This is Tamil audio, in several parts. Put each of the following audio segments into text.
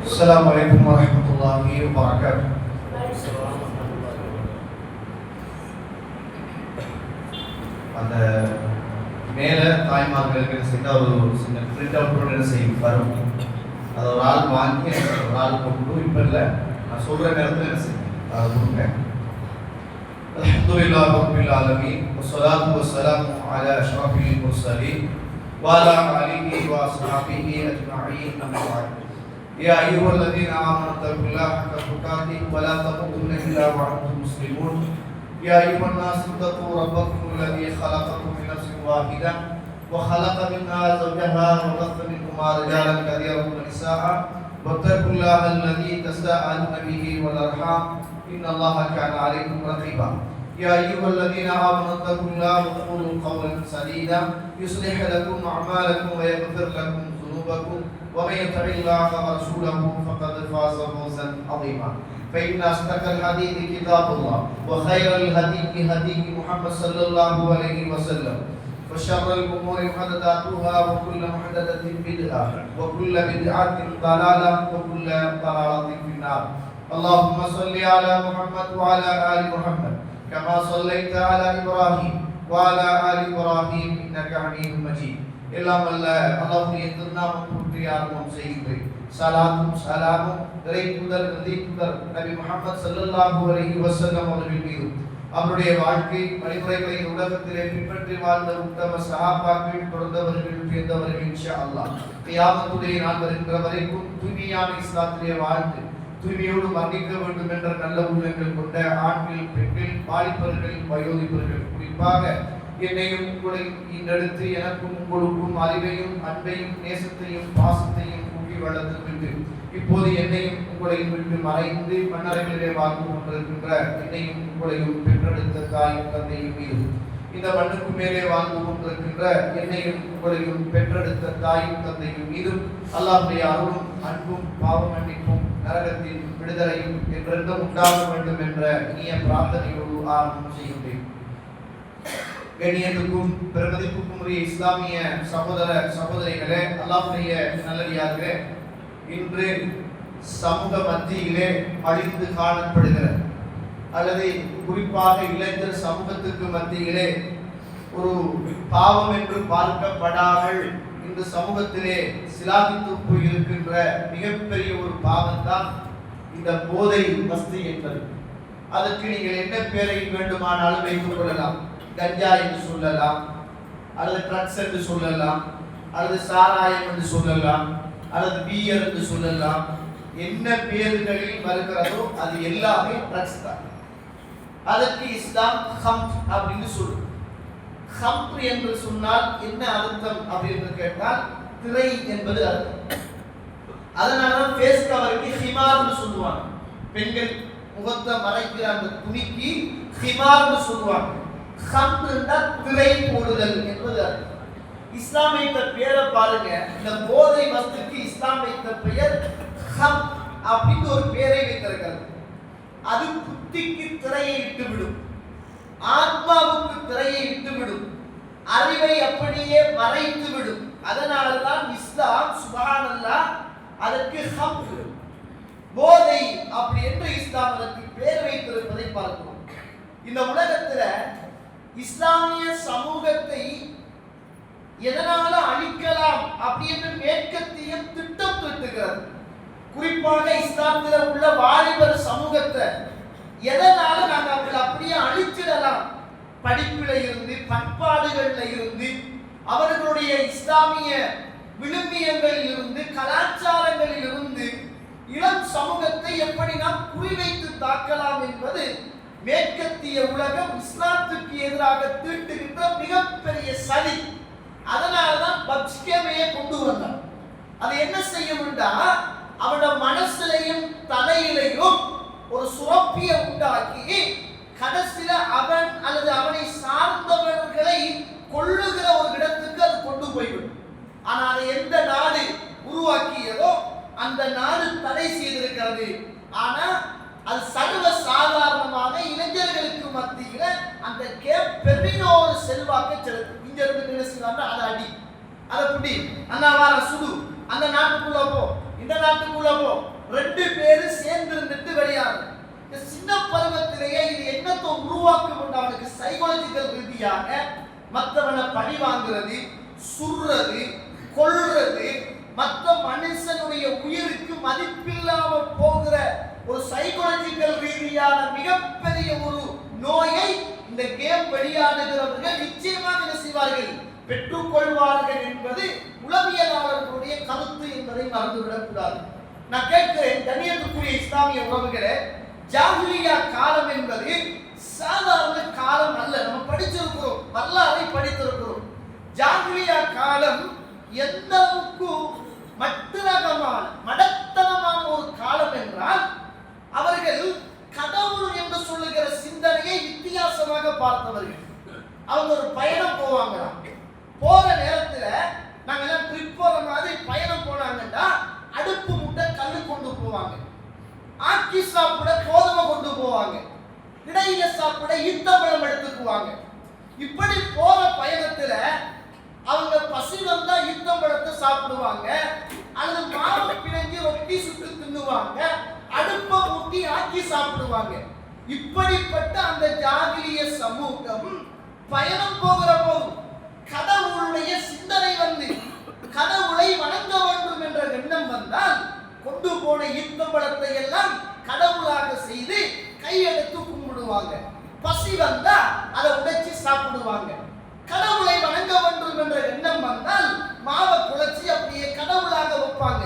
السلام عليكم ورحمة الله وبركاته. அந்த மேல தாய்மார்களுக்கு செய்த ஒரு சின்ன பிரிண்ட் அவுட் என்ன செய்யும் வரும். அதை ஒரு ஆள் வாங்கி ஒரு ஆள் கொண்டு இப்போ இல்லை நான் சொல்கிற நேரத்தில் என்ன செய்யும் அதை கொடுங்க. அல்ஹம்துலில்லாஹி ரப்பில் ஆலமீன் வஸ்ஸலாத்து வஸ்ஸலாமு அலா அஷ்ரஃபில் முர்ஸலீன் வஅலா ஆலிஹி வஅஸ்ஹாபிஹி அஜ்மஈன் அம்மா பஅத். يا أيها الذين آمنوا اتقوا الله حق تقاته ولا تموتن إلا وأنتم مسلمون. يا أيها الناس اتقوا ربكم الذي خلقكم من نفس واحدة وخلق منها زوجها وبث منهما رجالا كثيرا ونساء واتقوا الله الذي تساءلون به والأرحام إن الله كان عليكم رقيبا. يا أيها الذين آمنوا اتقوا الله وقولوا قولا سديدا يصلح لكم أعمالكم ويغفر لكم ذنوبكم ومن يطع الله ورسوله فقد فاز فوزا عظيما. فإن أصدق الحديث كتاب الله وخير الهدي هدي محمد صلى الله عليه وسلم وشر الأمور محدثاتها وكل محدثة بدعة وكل بدعة ضلالة وكل ضلالة في النار. اللهم صل على محمد وعلى آل محمد كما صليت على إبراهيم وعلى آل إبراهيم إنك حميد مجيد. எல்லாம் அல்ல அல்லாஹ்வுடைய திருநாமம் போற்றி ஆரம்பம் செய்கிறேன். ஸலாத்தும் ஸலாமும் இறை தூதர் நபி முஹம்மது ஸல்லல்லாஹு அலைஹி வஸல்லம் அவர்கள் மீது அவருடைய வாழ்க்கை வழிமுறைகளை உலகத்திலே பின்பற்றி வாழ்ந்த உத்தம சஹாபாக்கள் தொடர்ந்தவர்கள் சேர்ந்தவர்கள் இன்ஷா அல்லாஹ் கியாமத்துடைய நாள் வருகின்ற வரைக்கும் தூய்மையான இஸ்லாத்திலே வாழ்ந்து தூய்மையோடு மரணிக்க வேண்டும் என்ற நல்ல உள்ளங்கள் கொண்ட ஆண்கள், பெண்கள், வாலிபர்கள், வயோதிபர்கள், குறிப்பாக என்னையும் உங்களையும் ஈண்டெடுத்து எனக்கும் உங்களுக்கும் அறிவையும் அன்பையும் நேசத்தையும் பாசத்தையும் கூட்டி வளர்த்து இப்போது என்னையும் உங்களையும் விட்டு மறைந்து மண்ணறைகளிலே வாழ்ந்து கொண்டிருக்கின்ற என்னையும் உங்களையும் பெற்றெடுத்த தாயும் தந்தையும் மீது இந்த மண்ணுக்கு மேலே வாழ்ந்து கொண்டிருக்கின்ற என்னையும் உங்களையும் பெற்றெடுத்த தாயும் தந்தையும் மீதும் அல்லாஹ்வுடைய அருளும் அன்பும் பாவ மன்னிப்பும் நரகத்தின் விடுதலையும் என்றென்றும் உண்டாக வேண்டும் என்ற இனிய பிரார்த்தனையோடு ஆரம்பம் செய்கின்றேன். கண்ணியத்துக்கும் பெருமதிப்புக்கும் உரிய இஸ்லாமிய சகோதர சகோதரிகளே, அல்லாஹ்வுடைய நல்லடியார்களே, இன்று சமூக மத்தியிலே அழிந்து காணப்படுகிற அல்லது குறிப்பாக இளைஞர் சமூகத்துக்கு மத்தியிலே ஒரு பாவம் என்று பார்க்கப்படாமல் இந்த சமூகத்திலே சிலாகித்து போயிருக்கின்ற மிகப்பெரிய ஒரு பாவம் தான் இந்த போதை வஸ்து என்பது. அதற்கு நீங்கள் என்ன பெயரை வேண்டுமானாலும் வைத்துக் கொள்ளலாம். கஞ்சா என்று சொல்லலாம், அல்லது ட்ரக்ஸ் என்று சொல்லலாம், அல்லது சாராயம் என்று சொல்லலாம், அல்லது பியர் என்று சொல்லலாம். என்ன பெயர்களில் வருகிறதோ அது எல்லாமே ட்ரக்ஸ் தான். அதற்கு இஸ்லாம் ஹம்ர் அப்படின்னு சொல்லும். ஹம்ர் என்று சொன்னால் என்ன அர்த்தம் அப்படின்னு கேட்டால் திரை என்பது அர்த்தம். அதனால ஃபேஸ் கவருக்கு ஹிமார்னு சொல்லுவாங்க. பெண்கள் முகத்தை மறைக்கிற அந்த துணிக்கு ஹிமார்னு சொல்லுவாங்க. ஹம்ர்னா திரை போடுதல் என்பது அர்த்தம். இஸ்லாம் வைத்த பெயரை பாருங்க. இந்த போதை வஸ்துக்கு இஸ்லாம் வைத்த பெயர் ஹம் அப்படின்னு ஒரு பெயரை வைத்திருக்கிறது. அது புத்திக்கு திரையை இட்டுவிடும், ஆத்மாவுக்கு திரையை இட்டுவிடும், அறிவை அப்படியே மறைத்து விடும். அதனாலதான் இஸ்லாம் சுப்ஹானல்லாஹ் அதற்கு ஹம்ர் போதை அப்படி என்று இஸ்லாம் அதற்கு பெயர் வைத்திருப்பதை பார்க்கிறோம். இந்த உலகத்துல இஸ்லாமிய சமூகத்தை எதனால அழிக்கலாம் அப்படி என்று மேற்கத்தியம் திட்டம் தீட்டுகிறது. குறிப்பாக இஸ்லாத்துல உள்ள வாலிபர் சமூகத்தை எதனால நாங்கள் அவர்கள் அப்படியே அழிச்சிடலாம். படிப்பில இருந்து, பண்பாடுகள்ல இருந்து, அவர்களுடைய இஸ்லாமிய விழுமியங்களில் இருந்து, கலாச்சாரங்களில் இருந்து இளம் சமூகத்தை எப்படி நாம் குறிவைத்து தாக்கலாம் என்பது மேற்கத்திய உலகம் இஸ்லாத்துக்கு எதிராக தீட்டுகின்ற மிகப்பெரிய சதி. அதனாலதான் பக்ஷ்யமையை கொண்டு வந்தான். அது என்ன செய்யும்னா அவனோட மனசிலையும் தலையிலையும் ஒரு சுரப்பியை உண்டாக்கி கடைசியில அவன் அல்லது அவனை சார்ந்தவர்களை கொள்ளுகிற ஒரு இடத்துக்கு அது கொண்டு போய்விடும். ஆனா அதை எந்த நாடு உருவாக்கியதோ அந்த நாடு தடை செய்திருக்கிறது. ஆனா அது சர்வ சாதாரணமாக இளைஞர்களுக்கு மத்தியில அந்த பெரிய ஒரு செல்வாக்கை செலுத்தும். இங்க இருந்து என்ன செய்வாங்க, அதை அடி, அதை குடி, அந்த வார சுடு, அந்த நாட்டுக்குள்ள போ, இந்த நாட்டுக்குள்ள போ, மதிப்பில்லாம போகிற ஒரு சைக்காலஜிக்கல் ரீதியான மிகப்பெரிய ஒரு நோயை இந்த கேம் விளையாடுகிறவர்கள் நிச்சயமாக என்ன செய்வார்கள், பெற்றுக்கொள்வார்கள் என்பது உளவியலாளர்களுடைய கருத்து என்பதை மறந்துவிடக் கூடாது. நான் கேட்கிறேன், கண்ணியத்துக்குரிய இஸ்லாமிய உறவுகளே, ஜாஹிலியா காலம் என்பது சாதாரண காலம் அல்ல. நம்ம படிச்சிருக்கிறோம், வரலாறை படித்திருக்கிறோம். ஜாஹிலியா காலம் எந்த அளவுக்கு மட்டரகமான மடத்தனமான ஒரு காலம் என்றால், அவர்கள் கடவுள் என்று சொல்லுகிற சிந்தனையை வித்தியாசமாக பார்த்தவர்கள். அவங்க ஒரு பயணம் போவாங்களாம். போற நேரத்துல நாங்க எல்லாம் ட்ரிப் போற மாதிரி பயணம் போனாங்கன்னா அடுப்பு முட்டை கல்லு கொண்டு போவாங்க, ஆக்கி சாப்பிட கோதுமை கொண்டு போவாங்க, இடையில சாப்பிட ஈத்தம்பழம் எடுத்துக்குவாங்க. இப்படி போற பயணத்துல அவங்க பசி வந்தா ஈத்தம்பழத்தை சாப்பிடுவாங்க, அல்லது மாவு பிணைஞ்சு ரொட்டி சுட்டு தின்னுவாங்க, அடுப்பை மூட்டி ஆக்கி சாப்பிடுவாங்க. இப்படிப்பட்ட அந்த ஜாகிலிய சமூகம் பயணம் போகிற போது கடவுளுடைய சிந்தனை வந்து கடவுளை வணங்க வேண்டும் என்ற எண்ணம் வந்தால் கொண்டு போன ஈத்தம்பழத்தை எல்லாம் கடவுளாக செய்து கையெடுத்து கும்பிடுவாங்க. பசி வந்தா அதை உடைச்சி சாப்பிடுவாங்க. கடவுளை வணங்க வேண்டும் என்ற எண்ணம் வந்தால் மாவை குழைச்சி அப்படியே கடவுளாக வைப்பாங்க,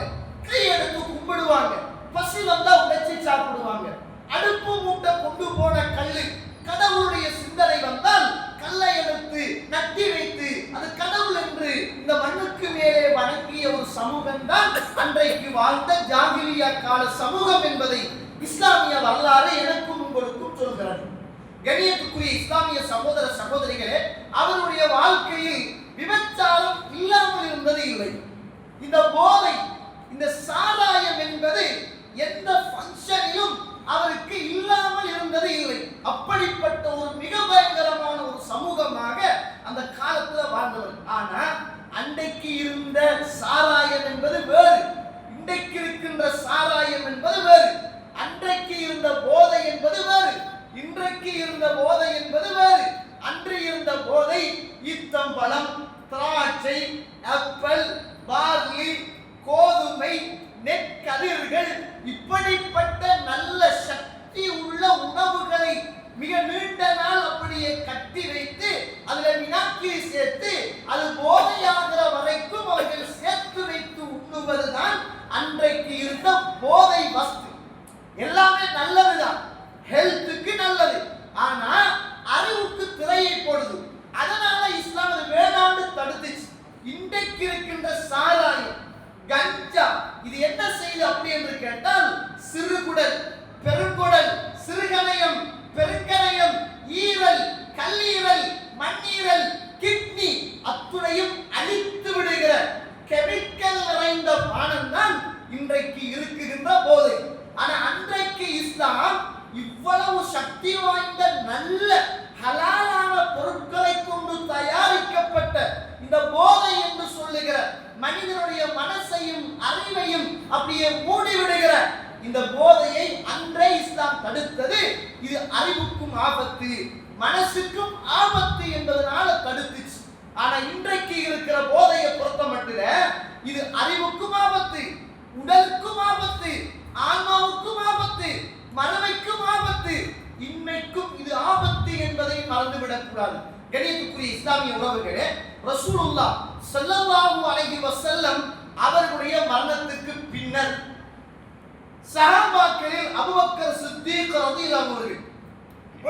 கையெடுத்து கும்பிடுவாங்க. பசி வந்தா உடைச்சி சாப்பிடுவாங்க. அடுப்பு மூட்டை கொண்டு போன கல்லு கடவுளுடைய சிந்தனை வந்தால் கல்லை எடுத்து நட்டி வைத்து அது கடவுள் என்று இந்த மண்ணுக்கு மேலே வணங்கிய ஒரு சமூகம் தான் அன்றைக்கு வாழ்ந்த ஜாகிலியா கால சமூகம் என்பதை இஸ்லாமிய வரலாறு எனக்கும் உங்களுக்கும் சொல்கிறது. கண்ணியத்துக்குரிய இஸ்லாமிய சகோதர சகோதரிகளே, அவருடைய வாழ்க்கையில் விபச்சாரம் இல்லாமல் இருந்தது இல்லை. இந்த போதை, இந்த சாராயம் என்பது எந்த ஃபங்க்ஷனிலும் அவருக்கு இல்லாமல் இருந்தது இல்லை. அப்படிப்பட்ட ஒரு மிக பயங்கரமான ஒரு சமூகமாக அந்த காலத்துல வாழ்ந்தவர். ஆனா அன்றைக்கு இருந்த சாராயம் என்பது வேறு, இன்றைக்கு இருக்கின்ற சாராயம் என்பது வேறு. அன்றைக்கு இருந்த போதை என்பது வேறு, இன்றைக்கு இருந்த போதை என்பது வேறு. அன்று இருந்த போதை ஈத்தம்பழம், திராட்சை, ஆப்பிள், பார்லி, கோதுமை, நெற்கதிர்கள், இப்படிப்பட்ட நல்ல சக்தி உள்ள உணவுகளை மிக நீண்ட நாள் அப்படியே கட்டி வைத்து அதுல வினாக்கியை சேர்த்து அது போதையாகிற வரைக்கும் அவர்கள் சேர்த்து வைத்து உண்ணுவதுதான் அன்றைக்கு இருந்த போதை வஸ்து. எல்லாமே நல்லதுதான், ஹெல்த்துக்கு நல்லது. ஆனா அறிவுக்கு திரையை போடுது. அதனால இஸ்லாம் அது வேணாண்டு தடுத்துச்சு. இன்றைக்கு இருக்கின்ற சாராயம், கஞ்சா, இது என்ன செய்யுது அப்படி என்று கேட்டால் சிறுகுடல், பெருங்குடல், சிறுகணையம், பெருங்கணையம், ஈரல், கல்லீரல், மண்ணீரல், கிட்னி அத்துணையும் அழித்து விடுகிற கெமிக்கல் நிறைந்த பானம் தான் இன்றைக்கு இருக்குகின்ற போதை. ஆனா அன்றைக்கு இஸ்லாம் இவ்வளவு சக்தி வாய்ந்த நல்ல ஹலாலான பொருட்களை கொண்டு தயாரிக்கப்பட்ட இந்த போதை என்று சொல்லுகிற மனிதனுடைய மனசையும் அறிவையும் அப்படியே மூடிவிடுகிற இந்த போதையை அன்றே இஸ்லாம் தடுத்தது. இது அறிவுக்கும் ஆபத்து, மனசுக்கும் ஆபத்து என்பதனால தடுத்துச்சு. ஆனா இன்றைக்கு இருக்கிற போதையை பொறுத்த மட்டும் இது அறிவுக்கும் ஆபத்து, உடலுக்கும் ஆபத்து, ஆன்மாவுக்கும் ஆபத்து, மனமைக்கும் ஆபத்து, இன்மைக்கும் இது ஆபத்து என்பதை மறந்துவிடக் கூடாது. கண்ணியத்துக்குரிய இஸ்லாமிய உறவுகளே, ரசூலுல்லாஹ் ஸல்லல்லாஹு அலைஹி வஸல்லம் அவர்களுடைய மரணத்துக்கு பின்னர் சஹாபாக்களில் அபூபக்கர் சித்தீக் ரலியல்லாஹு அன்ஹு,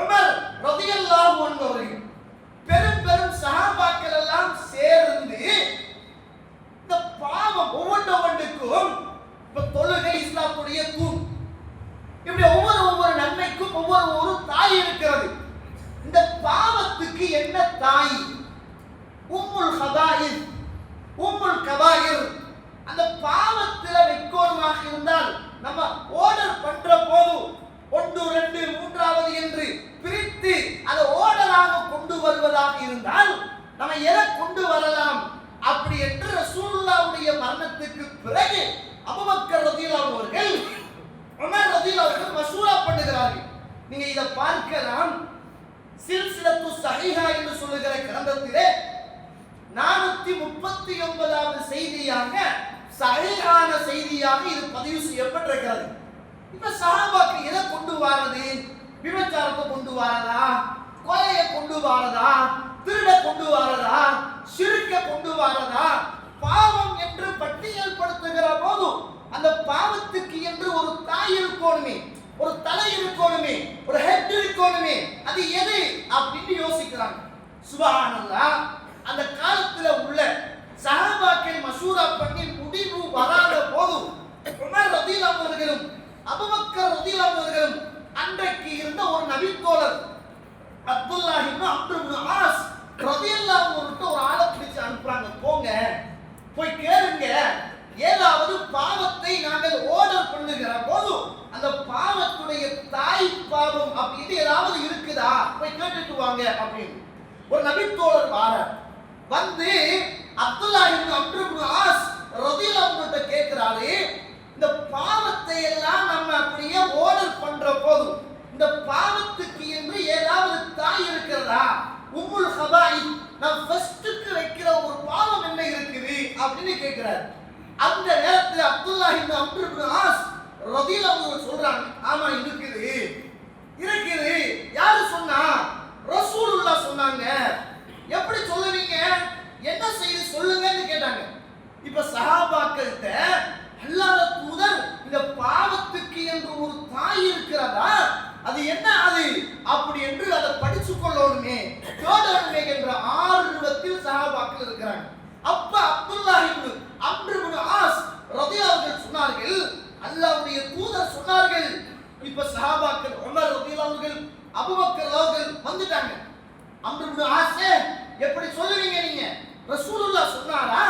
உமர் ரலியல்லாஹு அன்ஹு அவர்கள் பெரும் பெரும் சஹாபாக்கள் எல்லாம் சேர்ந்து இந்த பாவம் ஒவ்வொன்றுக்கும் இப்ப தொழுகை இஸ்லாமுடைய தூண், இப்படி ஒவ்வொரு நன்மைக்கும் ஒவ்வொரு தாய் இருக்கிறது. இந்த பாவத்துக்கு என்ன தாய்? உம்முல் கபாயிர், உம்முல் கபாயிர். அந்த பாவத்துல வெக்கோணமாக இருந்தால் நம்ம ஆர்டர் பண்ற போது 1, 2, 3வது என்று பிரித்து அதை ஆர்டராக கொண்டு வருவதாக இருந்தால் நம்ம எதை கொண்டு வரலாம் அப்படி என்று ரசூலுல்லாஹ்வுடைய மரணத்துக்கு பிறகு அபூபக்கர் ரலியல்லாஹு அவர்கள், உமர் ரலியல்லாஹு அவர்கள் மஷூரா பண்ணுகிறார்கள். நீங்க இத பார்க்கலாம். சில்சிலத்து ஸஹீஹா என்று சொல்லுகிற கிரந்தத்திலே 439வது செய்தியாக சஹீஹான செய்தியாக இது பதிவு செய்யப்பட்டிருக்கிறது. இப்ப சஹாபாக்கள் எதை கொண்டு வாரது? விபச்சாரத்தை கொண்டு வாரதா, கொலையை கொண்டு வாரதா, திருட கொண்டு வாரதா, ஷிர்க்க கொண்டு வாரதா? பாவம் என்று பட்டியல் படுத்துகிற போது அந்த பாவத்துக்கு என்று ஒரு தாய் இருக்கணுமே, ஒரு தலை இருக்கணுமே, ஒரு ஹெட் இருக்கணுமே. அது எது அப்படின்னு யோசிக்கிறாங்க. சுப்ஹானல்லாஹ். அந்த காலத்துல உள்ள சஹாபாக்கள் மஷூரா பண்ணி முடிவு வராத போது உமர் ரலியல்லாஹு அவர்களும் அபூபக்கர் ரலியல்லாஹு அவர்களும் அன்றைக்கு இருந்த ஒரு நபித்தோழர் அப்துல்லாஹ் இப்னு அம்ர் இப்னு ஆஸ் ரலியல்லாஹு அன்ஹு ஒரு ஆளை பிடிச்சு அனுப்புறாங்க. போங்க, போய் கேளுங்க, ஏதாவது பாவத்தை நாங்கள் ஆர்டர் பண்ணுகிற போது அந்த பாவத்துடைய தாய் பாவம் அப்படின்னு ஏதாவது இருக்குதா, போய் கேட்டுட்டு வாங்க அப்படின்னு ஒரு நபித்தோழர் வாரார். வந்து அப்துல்லாஹ் இப்னு அம்ர் இப்னு ஆஸ் ரலியல்லாஹு அன்ஹு கேட்கிறாரு, இந்த பாவத்தை எல்லாம் நம்ம அப்படியே ஆர்டர் பண்ற போது இந்த பாவத்துக்கு என்று ஏதாவது தாய் இருக்கிறதா? உம்முல் ஹபாயித், நான் ஃபர்ஸ்ட்க்கு வைக்கிற ஒரு பாவம் என்ன இருக்குது அப்படின்னு கேட்கிறார். அந்த நேரத்தில் அப்துல்லாஹ் இப்னு அம்ர் இப்னு ஆஸ் ரலியல்லாஹு அன்ஹு சொல்றாங்க, ஆமா இருக்குது இருக்குது. யாரு சொன்னா? ரசூலுல்லாஹ் சொன்னாங்க. எப்படி சொல்லுவீங்க, என்ன செய்து சொல்லுங்கன்னு கேட்டாங்க. இப்ப சஹாபாக்கள்கிட்ட அல்லாஹ்வுடைய தூதர் இந்த பாவத்துக்கு என்று ஒரு தாய் இருக்கிறதா, அது என்ன அது அப்படி என்று அதை படிச்சு கொள்ளணுமே, தேடணுமே என்ற ஆர்வத்தில் சஹாபாக்கள் இருக்கிறாங்க. அப்ப அப்துல்லாஹ் இப்னு அம்ர் இப்னு ஆஸ் ரலியல்லாஹு அன்ஹு சொன்னார்கள், அல்லாஹ்வுடைய தூதர் சொன்னார்கள். இப்ப சஹாபாக்கள் உமர் ரலியல்லாஹு அன்ஹு அபூபக்கர் அவர்கள் வந்துட்டாங்க. அம்ர் இப்னு ஆஸ், எப்படி சொல்லுவீங்க நீங்க? ரசூலுல்லாஹ் சொன்னாரா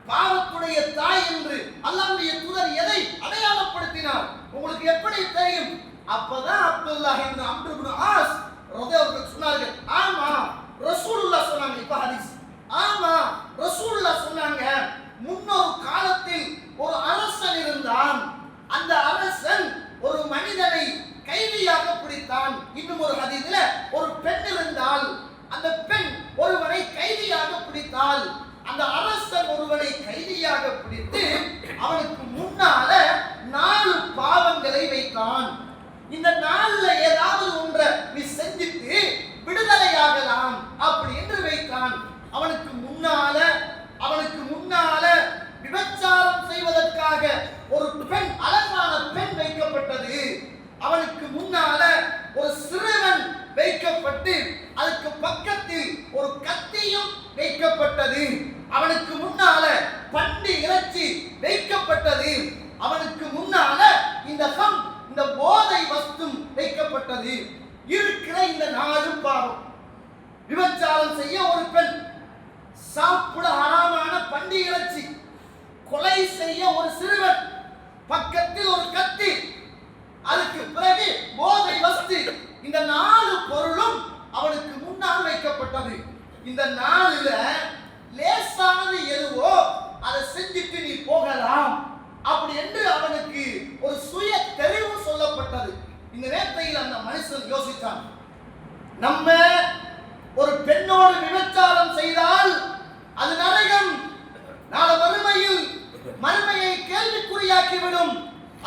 பாவத்துடைய தாய் என்று? அல்லாஹ்வுடைய தூதர் எதை அடையாளப்படுத்தினார் உங்களுக்கு எப்படி தெரியும்? அப்பதான் அப்துல்லாஹ் இப்னு அம்ர் இப்னு ஆஸ் ரலியல்லாஹு அன்ஹு சொன்னார்கள், ஆமா ரசூலுல்லாஹ் சொன்னாங்க. இப்ப ஹதீஸ், ஆமா ரசூலுல்லாஹ் சொன்னாங்க, முன்னொரு காலத்தில் ஒரு அரசன் இருந்தான். அந்த அரசன் ஒரு மனிதனை கைதியாக பிடித்தான். இன்னும் ஒரு ஹதீஸ்ல ஒரு பெண் இருந்தால், அந்த பெண் ஒருவனை கைதியாக பிடித்தால், அந்த அரசன் ஒருவனை கைதியாக பிடித்து அவனுக்கு முன்னால 4 பாவங்களை வைத்தான். இந்த 4ல ஏதாவது ஒன்றை நீ செஞ்சுட்டு விடுதலையாகலாம் அப்படி என்று வைத்தான். அவனுக்கு முன்னால விபச்சாரம் செய்வதற்காக ஒரு பெண், அழகான பெண் வைக்கப்பட்டது. அவனுக்கு முன்னால ஒரு சிறுவன் வைக்கப்பட்டு அதுக்கு பக்கத்தில் ஒரு கத்தியும் வைக்கப்பட்டது. அவனுக்கு முன்னால பன்றி இறைச்சி வைக்கப்பட்டது. அவனுக்கு முன்னால இந்த போதை வஸ்து வைக்கப்பட்டது. இருக்கிற இந்த 4 பாவம். விபச்சாரம் செய்ய ஒரு பெண், சாப்பிட ஹராமான பன்றி இறைச்சி, கொலை செய்ய ஒரு சிறுவன், பக்கத்தில் ஒரு கத்தி, அதுக்கு பிறகு போதை வஸ்து. இந்த 4 பொருளும் அவனுக்கு முன்னால் வைக்கப்பட்டது. இந்த 4ல லேசானது எதுவோ அதை செஞ்சுட்டு நீ போகலாம் அப்படி என்று அவனுக்கு ஒரு சுய தெரிவு சொல்லப்பட்டது. இந்த நேரத்தில் அந்த மனுஷன் யோசித்தான், நம்ம ஒரு பெண்ணோடு விபச்சாரம் செய்தால் அது நரகம், நாளை மறுமையை கேள்விக்குறியாக்கிவிடும்.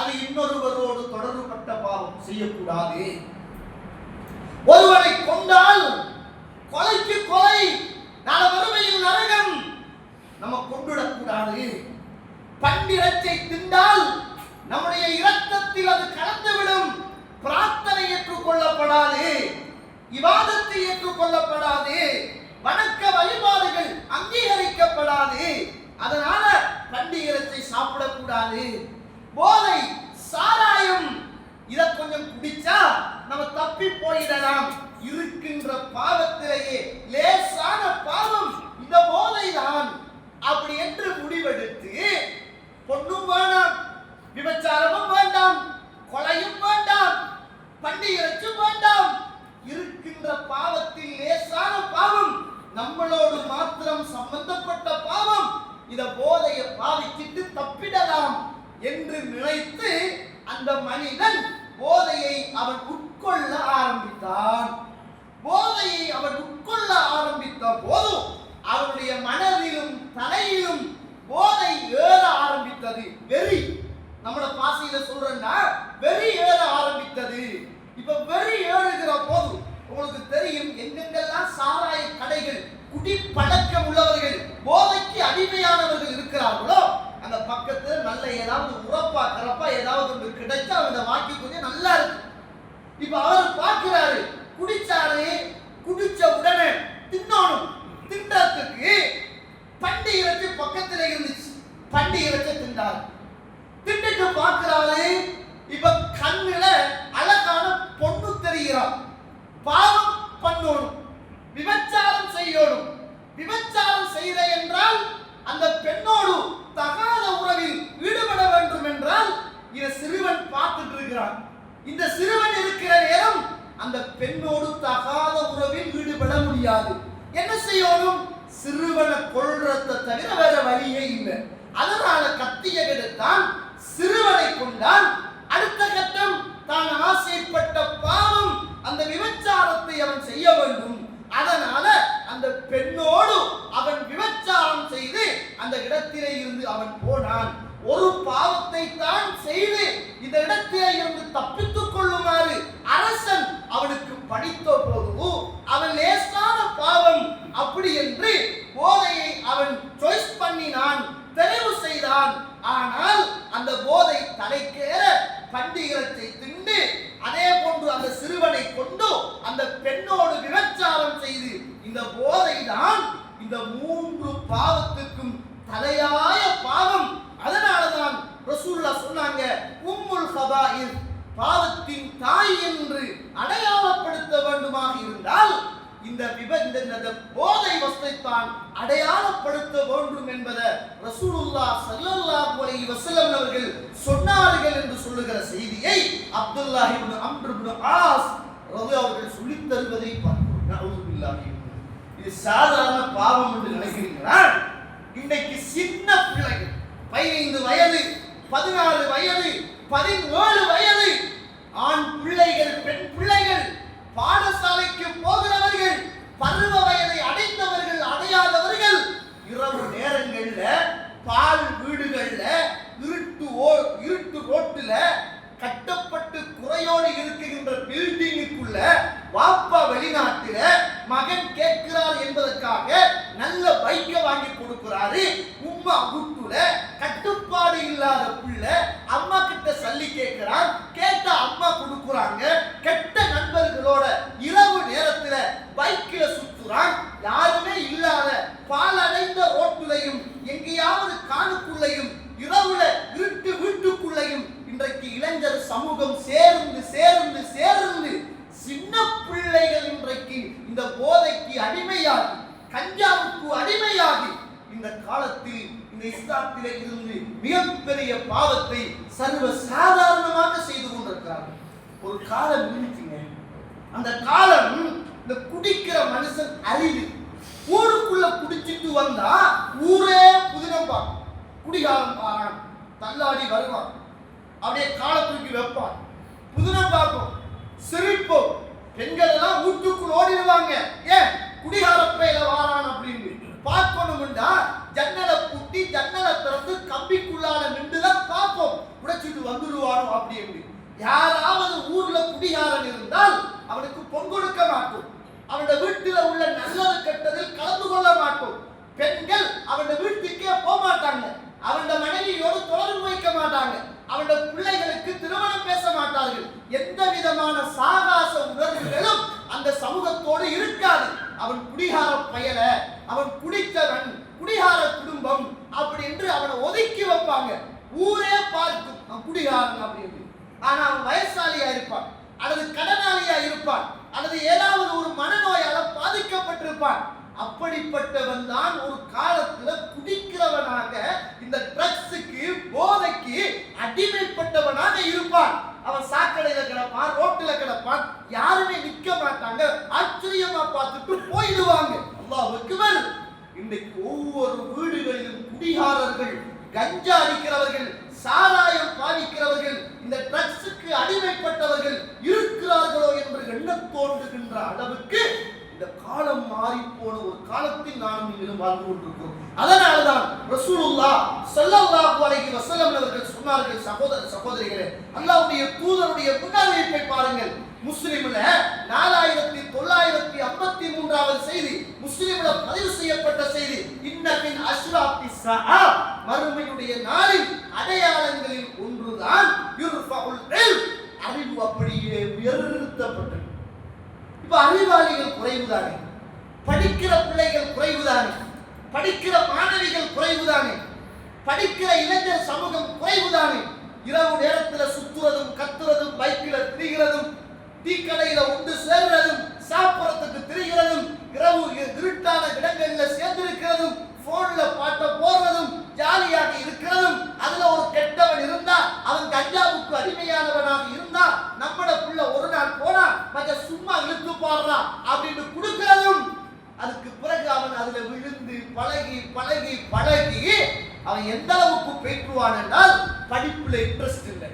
அது இன்னொருவரோடு தொடர்புபட்ட பாவம் செய்யக்கூடாது. ஒருவனை கொண்டால் கொலைக்கு கொலை, நாளை மறுமையில் நரகம், நம்ம கொண்டுடக்கூடாது. பண்டிரச்சை திண்டால் நம்முடைய இரத்தத்தில் அது கலந்துவிடும். பிரார்த்தனை ஏற்றுக்கொள்ளப்படாது, இபாதத்து ஏற்றுக்கொள்ளப்படாது, வணக்க வழிபாடுகள் அங்கீகரிக்கப்படாது. அதனால பண்டிகை சாப்பிடக்கூடாது. போதை, சாராயம், இதை கொஞ்சம் குடிச்சா நம்ம தப்பி போயிடலாம். இருக்கின்ற பாவத்திலேயே லேசான பாவம் இந்த போதைதான் அப்படி என்று முடிவெடுத்து, பொண்ணும் வேண்டாம், விபச்சாரமும் வேண்டாம், கொலையும் வேண்டாம், பண்டிகை வேண்டாம், இருக்கின்ற பாவத்தில் லேசான பாவம், நம்மளோடு மாத்திரம் சம்பந்தப்பட்ட பாவம், இத போதையை பாவிச்சிட்டு தப்பிடலாம் என்று நினைத்து அந்த மனிதன் போதையை அவன் உட்கொள்ள ஆரம்பித்தான். போதையை அவன் உட்கொள்ள ஆரம்பித்த போது அவனுடைய மனதிலும் தலையிலும் போதை ஏற ஆரம்பித்தது. அதுல ஏதாவது உரப்பா கரப்பா ஏதாவது ஒன்று கிடைச்சா அந்த வாக்கி கொஞ்சம் நல்லா இருக்கு. இப்ப அவர் பார்க்கிறாரு, குடிச்சாரு, குடிச்ச உடனே தின்னணும், தின்றதுக்கு பண்டி இறைச்சி பக்கத்துல இருந்துச்சு, பண்டி இறைச்சி தின்றாரு. தின்னுட்டு பார்க்கிறாரு, இப்ப கண்ணுல அழகான பொண்ணு தெரிகிறார். பாவம் பண்ணணும், விபச்சாரம் செய்யணும். விபச்சாரம் செய்த என்றால் அந்த பெண்ணோடு தகாத உறவில் ஈடுபட வேண்டும் என்றால் இந்த சிறுவன் பார்த்துட்டு இருக்கிறான். இந்த சிறுவன் இருக்கிற நேரம் அந்த பெண்ணோடு தகாத உறவில் ஈடுபட முடியாது. என்ன செய்யணும்? சிறுவனை கொல்றதை தவிர வேற வழியே இல்லை. அதனால கத்தியை எடுத்தான், சிறுவனை கொண்டான். அடுத்த கட்டம், தான் ஆசைப்பட்ட பாவம் அந்த விபச்சாரத்தை அவன் செய்ய வேண்டும். அதனால அந்த பெண்ணோடு அவன் விபச்சாரம் செய்து அந்த இடத்திலே இருந்து அவன் போனான். ஒரு பாவத்தை தான் செய்து இந்த இடத்திலே இருந்து தப்பித்துக் கொள்ளுமாறு அரசன் அவனுக்கு படித்த போது அவன் லேசான பாவம் அப்படி என்று போதையை அவன் சாய்ஸ் பண்ணினான், தெரிவு செய்தான். ஆனால் அந்த போதை தலைக்கேற பண்டிகரத்தை திண்டு அதே போன்று அந்த சிறுவனை கொண்டு அந்த பெண்ணோடு விபச்சாரம் செய்து இந்த போதை தான் இந்த 3 பாவத்துக்கும் தலையாய பாவம். அதனாலதான் ரசூலுல்லாஹ் சொன்னாங்க, உம்முல் கபாயிர், பாவத்தின் தாய் என்று அடையாளப்படுத்த வேண்டுமாக இருந்தால் இந்த போதை வஸ்தைத்தான் அடையாளப்படுத்த வேண்டும் என்பதை ரசூலுல்லாஹ் ஸல்லல்லாஹு அலைஹி வஸல்லம் அவர்கள் சொன்னார்கள் என்று சொல்லுகிற செய்தியை அப்துல்லாஹ் இப்னு அம்ர் இப்னு ஆஸ் ரலியல்லாஹு அவர்கள் சொல்லித் தருவதை பார்க்கிறோம். நஊது பில்லாஹி. இது சாதாரண பாவம் என்று நினைக்கிறீங்களா? இன்னைக்கு சின்ன பிள்ளைகள் 15 வயது, 16 வயது, 17 வயது ஆண் பிள்ளைகள், பெண் பிள்ளைகள், பாடசாலைக்கு போகிறவர்கள், பருவ வயதை அடைந்தவர்கள், அடையாதவர்கள், இரவு நேரங்கள்ல பால் வீடுகள்ல இருட்டு ரோட்டுல கட்டப்பட்டு குறையோடு இருக்குகின்ற பில்டிங்குக்குள்ள வாப்பா வெளிநாட்டில மகன் கேட்கிறார் என்பதற்காக நல்ல பைக்கை வாங்கி கொடுக்கிறாரு. உம்மா வீட்டுல கட்டுப்பாடு இல்லாத பிள்ளை அம்மா கிட்ட சல்லி கேட்கிறான், கேட்ட அம்மா கொடுக்குறாங்க. கெட்ட நண்பர்களோட இரவு நேரத்துல பைக்கில சுத்துறான். யாருமே இல்லாத பாலடைந்த ரோட்டுலையும் எங்கேயாவது காணுக்குள்ளையும் இரவுல இருட்டு வீட்டுக்குள்ளையும் இன்றைக்கு இளைஞர் சமூகம் சேர்ந்து சேர்ந்து சேர்ந்து சின்ன பிள்ளைகள் இன்றைக்கு இந்த போதைக்கு அடிமையாகி, கஞ்சாவுக்கு அடிமையாகி இந்த காலத்தில் இந்த இஸ்லாத்திலே இருந்து மிகப்பெரிய பாவத்தை சர்வ சாதாரணமாக செய்து கொண்டிருக்கிறார்கள். ஒரு காலம் இருந்துச்சுங்க, அந்த காலம் இந்த குடிக்கிற மனுஷன் அறிவு. ஊருக்குள்ள குடிச்சிட்டு வந்தா ஊரே புதினம் பார்க்கும். குடிகாரம் பாரான், தள்ளாடி வருவான், அப்படியே காலத்துக்கு வைப்பான், புதினம் பார்க்கும், சிரிப்போம். பெண்கள் எல்லாம் வீட்டுக்குள் ஓடிடுவாங்க. ஏன்? குடிகாரப்பையில வாரான் அப்படின்னு பார்க்கணும்டா ஜன்னலை பூட்டி ஜன்னலை திறந்து கம்பிக்குள்ளால நின்றுதான் பார்ப்போம், உடைச்சிட்டு வந்துடுவானோ அப்படி எப்படி. யாராவது ஊர்ல குடிகாரன் இருந்தால் அவனுக்கு பொங்கொடுக்க மாட்டோம், அவனோட வீட்டில் உள்ள நல்லது கெட்டதில் கலந்து கொள்ள மாட்டோம். பெண்கள் அவனோட வீட்டுக்கே போக மாட்டாங்க, அவனோட மனைவியோடு தொடர்பு வைக்க மாட்டாங்க, அவனோட பிள்ளைகளுக்கு திருமணம் பேச மாட்டார்கள். எந்த விதமான சாகாச உணர்வுகளும் அந்த சமூகத்தோடு இருக்காது. அவன் குடிகார பயல, அவன் குடித்தவன், குடிகார குடும்பம் அப்படி என்று அவனை ஒதுக்கி வைப்பாங்க. ஊரே பார்க்கும் அவன் குடிகாரன் அப்படின்னு. ஆனா அவன் வயசாலியா இருப்பான், அல்லது கடனாளியா இருப்பான், அல்லது ஏதாவது ஒரு மனநோயால பாதிக்கப்பட்டிருப்பான். அப்படிப்பட்டவன் தான் ஒரு காலத்துல குடிக்கிறவனாக இந்த ட்ரக்ஸுக்கு போதைக்கு அடிமைப்பட்டவனாக இருப்பான். அவன் சாக்கடையில கிடப்பான், ரோட்டுல கிடப்பான், யாருமே நிக்க மாட்டாங்க, ஆச்சரியமா பார்த்துட்டு போயிடுவாங்க. அல்லாஹ் அக்பர். இன்னைக்கு ஒவ்வொரு வீடுகளிலும் குடிகாரர்கள், கஞ்சா அடிக்கிறவர்கள், சாராயம் பாவிக்கிறவர்கள், இந்த ட்ரக்ஸுக்கு அடிமைப்பட்டவர்கள் இருக்கிறார்களோ என்று எண்ண தோன்றுகின்ற அளவுக்கு இந்த காலம் மாறி போன ஒரு காலத்தில் நானும் நீங்களும் வாழ்ந்து கொண்டிருக்கிறோம். அதனால்தான் ரசூலுல்லாஹ் ஸல்லல்லாஹு அலைஹி வஸல்லம் அவர்கள் சொன்னார்கள், சகோதர சகோதரிகளே, அல்லாஹ்வுடைய தூதருடைய முன்னறிவிப்பை பாருங்கள். முஸ்லிம்ல 4953வது செய்தி, முஸ்லிம்ல பதிவு செய்யப்பட்ட செய்தி. இன்னமின் அஷ்ராத்தி ஸஆ, மறுமையுடைய நாளின் அடையாள குறைவுதானே, படிக்கிற பிள்ளைகள் குறைவுதானே, படிக்கிற மாணவிகள் குறைவுதானே, படிக்கிற இளைஞர் சமூகம் குறைவுதானே. இரவு நேரத்தில் சுத்துறதும் கத்துறதும் பைக்கில் திரிகிறதும் டீக்கடையில உண்டு சேர்றதும் சாப்பிடறதுக்கு திரிகிறதும் இரவு இருட்டான இடங்களில் சேர்ந்திருக்கிறதும் போன்ல பாட்ட போடுறதும் ஜாலியாக இருக்கிறதும். அதுல ஒரு கெட்டவன் இருந்தா அவன் கஞ்சாவுக்கு அடிமையானவனாக இருந்தா நம்மட புள்ள ஒரு நாள் போனா மற்ற சும்மா இழுத்து பாடுறான் அப்படின்னு கொடுக்கிறதும். அதுக்கு பிறகு அவன் அதுல விழுந்து பழகி பழகி பழகி அவன் எந்த அளவுக்கு பெற்றுவான் என்றால் படிப்புல இன்ட்ரெஸ்ட் இல்லை.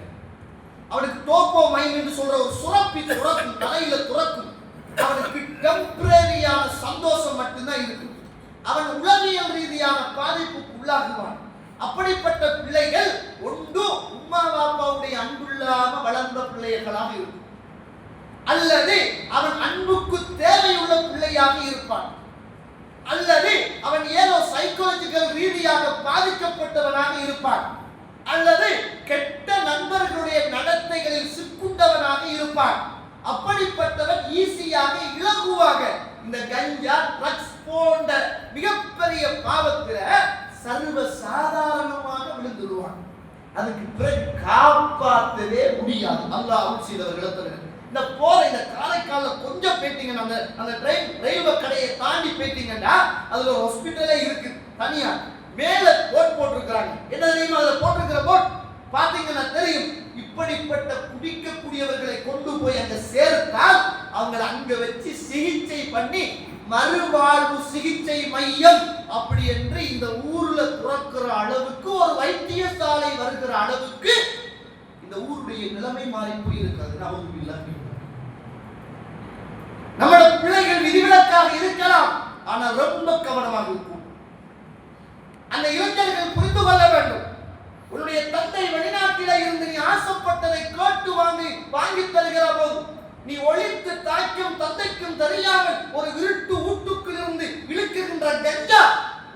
அவனுக்கு டோப்போ மைண்ட் என்று சொல்ற ஒரு சுரப்பி துறக்கும், தலையில துறக்கும். அவனுக்கு டெம்பரரியான சந்தோஷம் மட்டும்தான் இருக்கும். அவன் உளவியல் ரீதியான பாதிப்புக்கு உள்ளாகுவான். அப்படிப்பட்ட பிள்ளைகள் ஒன்று உம்மா பாப்பாவுடைய அன்புள்ளாம வளர்ந்த பிள்ளைகளாக இருக்கும், அல்லது அவன் அன்புக்கு தேவையுள்ள பிள்ளையாக இருப்பான், அல்லது அவன் ஏதோ சைக்காலஜிக்கல் ரீதியாக பாதிக்கப்பட்டவனாக இருப்பான், அல்லது கெட்ட நண்பர்களுடைய நடத்தைகளில் சிக்குண்டவனாக இருப்பான். அப்படிப்பட்டவன் ஈஸியாக இலகுவாக இந்த கஞ்சா ட்ரக்ஸ் போன்ற மிகப்பெரிய பாவத்தில சர்வ சாதாரணமாக விழுந்துடுவான். அதுக்கு பிறகு காப்பாற்றவே முடியாது. அல்லாஹ் அருள் செய்தவர்கள் இந்த போற இந்த காரைக்கால கொஞ்சம் போயிட்டீங்கன்னா அந்த ரயில்வே கடையை தாண்டி போயிட்டீங்கன்னா அதுல ஒரு ஹாஸ்பிட்டலே இருக்கு தனியா. மேல போட் போட்டிருக்கிறாங்க. என்ன தெரியுமா அதுல போட்டிருக்கிற போட் பாத்தீங்கன்னா தெரியும். இப்படிப்பட்ட குடிக்கக்கூடியவர்களை கொண்டு போய் அங்க சேர்த்தால் அவங்களை அங்க வச்சு சிகிச்சை பண்ணி மறுவாழ்வு சிகிச்சை மையம் அப்படி என்று இந்த ஊர்ல துறக்கிற அளவுக்கு ஒரு வைத்தியசாலை வருகிற அளவுக்கு இந்த ஊருடைய நிலைமை மாறி போயிருக்கிறது. நம்மளோட பிள்ளைகள் விதிவிலக்காக இருக்கலாம், ஆனா ரொம்ப கவனமாக இருக்கும். அந்த இளைஞர்கள் புரிந்து கொள்ள வேண்டும். உன்னுடைய தந்தை வெளிநாட்டில இருந்து நீ ஆசைப்பட்டதை கேட்டு வாங்கி தருகிற போது நீ ஒழித்து தாய்க்கும் தந்தைக்கும் தெரியாமல் ஒரு இருட்டு ஊட்டுக்குள் இருந்து இழுக்குகின்ற கஞ்சா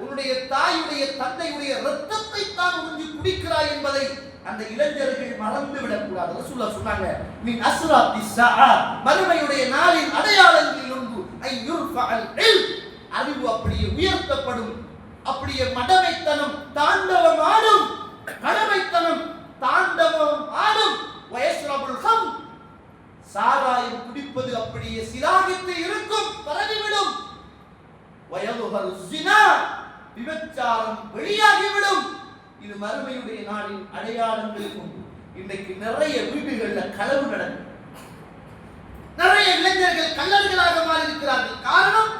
உன்னுடைய தாயுடைய தந்தையுடைய ரத்தத்தை தான் உறிஞ்சி குடிக்கிறாய் என்பதை அந்த இளைஞர்கள் மறந்து விடக்கூடாது. ரசூலுல்லாஹ் சொன்னாங்க, மின் அஸ்ராத்தி ஸஆ, மறுமையுடைய நாளின் அடையாளங்களில் ஒன்று ஐயுர்ஃபஅல் இல்ம், அறிவு அப்படியே உயர்த்தப்படும். அப்படியே மடமைத்தனம் தாண்டவம் ஆடும், மடமைத்தனம் தாண்டவம் ஆடும். வயஸ்ரபுல் ஹம், சாராயம் குடிப்பது அப்படியே சிலாகித்து இருக்கும், பரவிவிடும். வயதுஹரு ஸினா, விபச்சாரம் வெளியாகிவிடும். இது மறுமையுடைய நாளின் அடையாளங்கள் உண்டு. இன்றைக்கு நிறைய வீடுகள்ல களவு நடக்கும். நிறைய இளைஞர்கள் கள்ளர்களாக மாறி இருக்கிறார்கள். காரணம்,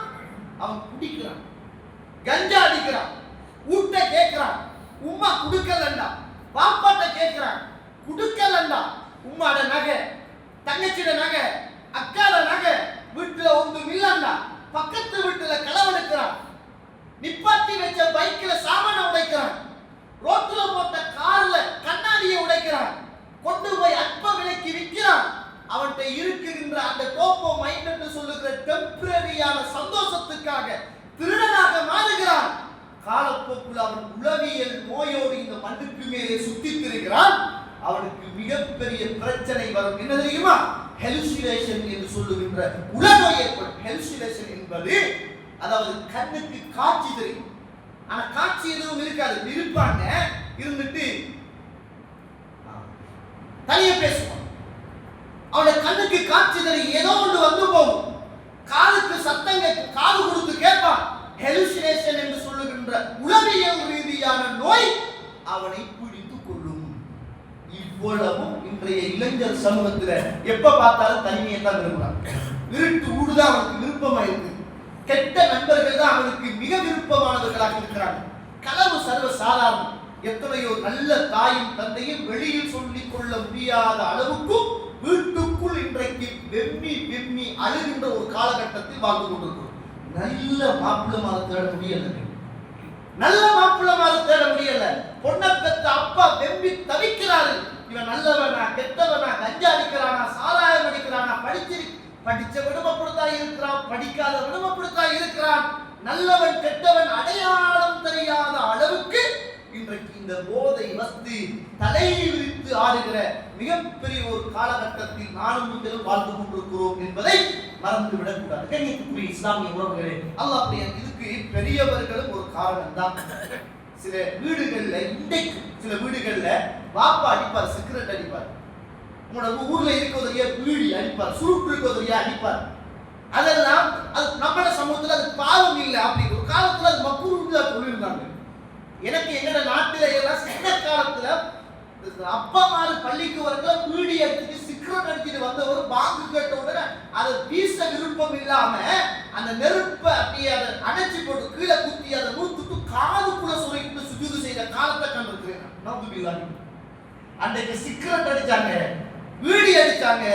அவன் குடிக்கிறான், கஞ்சா அடிக்கிறான், ஊட்ட கேட்கிறான், உம்மா குடுக்கலண்டா, பாப்பாட்ட கேட்கிறான், குடுக்கலண்டா, உம்மாட நகை, தங்கச்சிட நகை, அக்காட நகை, வீட்டுல ஒன்றும் இல்லண்டா, பக்கத்து வீட்டுல களவெடுக்கிறான், நிப்பாட்டி வச்ச பைக்ல சாமான உடைக்கிறான், ரோட்ல போட்ட கார்ல கண்ணாடியை உடைக்கிறான், கொண்டு போய் அற்ப விலைக்கு விற்கிறான். அவன்கிட்ட இருக்குகின்ற அந்த டோப்போ மைண்ட் என்று சொல்லுகிற டெம்பரரியான சந்தோஷத்துக்காக திருடனாக மாறுகிறான். காலப்போக்குள் அவன் உளவியல் நோயோடு இந்த மண்ணுக்கு மேலே சுத்தி திரிகிறான். அவனுக்கு மிகப்பெரிய பிரச்சனை வரும். என்ன தெரியுமா? ஹெலுசினேஷன் என்று சொல்லுகின்ற உளநோய் ஏற்படும். ஹெலுசினேஷன் என்பது அதாவது கண்ணுக்கு காட்சி தெரியும், ஆனா காட்சி எதுவும் இருக்காது. இருப்பாங்க, இருந்துட்டு தனியா பேசுவான். அவனுடைய கண்ணுக்கு காட்சி தெரியும், ஏதோ ஒன்று வந்து போகும். காதுக்கு சத்தம் கேட்கும், காது கொடுத்து கேட்பான். ஹெலுசினேஷன் என்று சொல்லுகின்ற உளவியல் ரீதியான நோய் அவனை பிடித்துக் கொள்ளும். இவ்வளவும் இன்றைய இளைஞர் சமூகத்துல எப்ப பார்த்தாலும் தனிமையை தான் விரும்புறான். இருட்டு ஊடுதான் அவனுக்கு விருப்பமா இருக்கு. கெட்ட நண்பர்கள் தான் அவனுக்கு மிக விருப்பமானவர்களாக இருக்கிறார்கள். களவு சர்வ சாதாரணம். எத்தனையோ நல்ல தாயும் தந்தையும் வெளியில் சொல்லிக் கொள்ள முடியாத அளவுக்கு வீட்டுக்குள் இன்றைக்கு வெம்மி அழுகின்ற ஒரு காலகட்டத்தில் வாழ்ந்து கொண்டிருக்கிறோம். நல்ல மாப்பிள்ளை தேட முடியல, நல்ல மாப்பிள்ளை தேட முடியல. பொண்ணை பெற்ற அப்பா வெம்பி தவிக்கிறாரு. இவன் நல்லவனா கெட்டவனா, கஞ்சா அடிக்கிறானா, சாராயம் அடிக்கிறானா, படிச்ச விடுமப்படுத்தா இருக்கிறான், படிக்காத விடுமப்படுத்தா இருக்கிறான். நல்லவன் கெட்டவன் அடையாளம் தெரியாத அளவுக்கு இன்றைக்கு இந்த போதை வஸ்து தலை விரித்து அடித்து ஆடுகிற மிகப்பெரிய ஒரு காலகட்டத்தில் நானும் நீங்களும் வாழ்ந்து கொண்டிருக்கிறோம் என்பதை மறந்து விடக்கூடாது. கண்ணியத்துக்குரிய இஸ்லாமிய உறவுகளே, அல்லாஹ் இதுக்கு பெரியவர்களும் ஒரு காரணம் தான். சில வீடுகள்ல இன்றைக்கு சில வீடுகள்ல பாப்பா அடிப்பார், சிகரெட் அடிப்பார், உங்களோட ஊர்ல இருக்கிறதையே வீடி அடிப்பார், சுருட்டு இருக்கிறதையே அடிப்பார். அதெல்லாம் அது நம்மளோட சமூகத்துல அது பாவம் இல்லை. அப்படி ஒரு காலத்துல அது மக்குருந்தா சொல்லியிருந்தாங்க. எனக்கு எங்கட நாட்டில எல்லாம் சின்ன காலத்துல அப்பா மாறு பள்ளிக்கு வரல வீடி அடிச்சுட்டு சிகரெட் அடிச்சுட்டு வந்தவர் பாங்கு கேட்ட உடனே அதை வீச விருப்பம் இல்லாம அந்த நெருப்பை அப்படியே அதை அணைச்சி போட்டு கீழே குத்தி அதை நூத்துட்டு காதுக்குள்ள சொல்லிட்டு சுஜூது செய்த காலத்தை கண்டிருக்கிறேன். நம்புவீங்களா? அன்றைக்கு சிகரெட் அடிச்சாங்க, வீடி அடிச்சாங்க,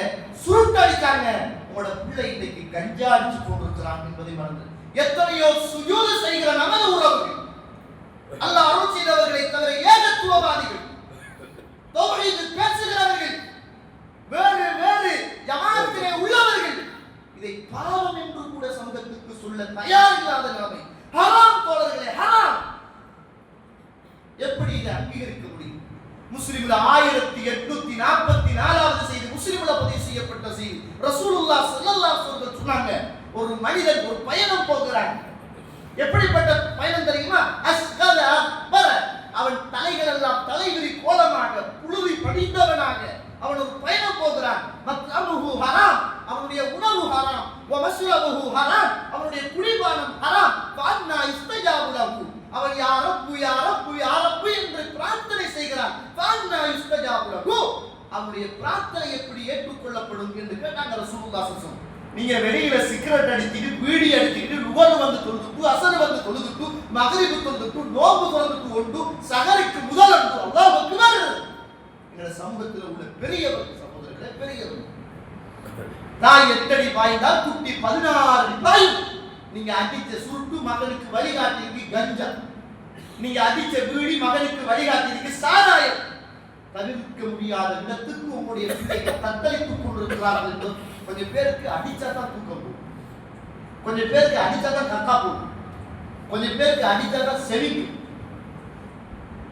சுருட்டு அடிச்சாங்க. உங்களோட பிள்ளை இன்னைக்கு கஞ்சா அடிச்சு கொண்டிருக்கிறான் என்பதை மறந்து எத்தனையோ சுஜூது செய்கிற நமது உறவுகள், அல்லாஹ் அருள் செய்தவர்களை தவிர ஏகத்துவவாதிகள், தௌஹீத் பேசுகிறவர்கள், வேறு வேறு ஜமாத்திலே உள்ளவர்கள் இதை பாவம் என்று கூட சமூகத்துக்கு சொல்ல தயார் இல்லாத நிலைமை. ஹராம் தோழர்களே, ஹராம். எப்படி இதை அங்கீகரிக்க முடியும்? முஸ்லிம்ல 1844வது செய்தி, முஸ்லிம்ல பதிவு செய்யப்பட்ட செய்தி. ரசூலுல்லாஹ் ஸல்லல்லாஹு அலைஹி வஸல்லம் சொன்னாங்க, ஒரு மனிதன் ஒரு பயணம் போகிறான். எப்படிப்பட்ட பயணம் தெரியுமா? அஸ்கத அக்பர, அவன் தலைகள் எல்லாம் தலைவிரி கோலமாக புழுதி படிந்தவனாக அவன் ஒரு பயணம் போகிறான். மத்அமுஹு ஹராம், அவனுடைய உணவு ஹராம். வ மஸ்ரபுஹு ஹராம், அவனுடைய குடிபானம் ஹராம். ஃபஅன்னா இஸ்தஜாபு லஹு, அவன் யா ரப்பு யா ரப்பு யா ரப்பு என்று பிரார்த்தனை செய்கிறான். ஃபஅன்னா இஸ்தஜாபு லஹு, அவனுடைய பிரார்த்தனை எப்படி ஏற்றுக்கொள்ளப்படும் என்று கேட்டாங்க ரசூலுல்லாஹி ஸல்லல்லாஹு அலைஹி வஸல்லம். நீங்க வெளியில சிகரெட் அடிச்சிட்டு, பீடி அடிச்சிட்டு, லுகர் வந்து தொழுதுட்டு, அசர் வந்து தொழுதுட்டு, மக்ரிப் தொழுதுட்டு, நோன்பு தொழுதுட்டு கொண்டு சஹருக்கு முதல் அன்று அல்லாஹ் அக்பர். இந்த சமூகத்தில் உள்ள பெரியவர் சகோதரர்களே, பெரியவர் தாய் 8 அடி பாய்ந்தால் குட்டி 16 அடி பாயும். நீங்க அடிச்ச சுருட்டு மகனுக்கு வழிகாட்டிக்கு கஞ்சா, நீங்க அடிச்ச பீடி மகனுக்கு வழிகாட்டிக்கு சாராயம். தவிர்க்க முடியாத இடத்துக்கு உங்களுடைய பிள்ளைகள் தத்தளித்துக் கொண்டிருக்கிறார்கள் என்று கொஞ்சம் பேருக்கு அடிச்சா தான் தூக்கம் போகும், கொஞ்சம் பேருக்கு அடிச்சா தான் கக்கா போகும், கொஞ்சம் பேருக்கு அடிச்சா தான் செவிக்கும்.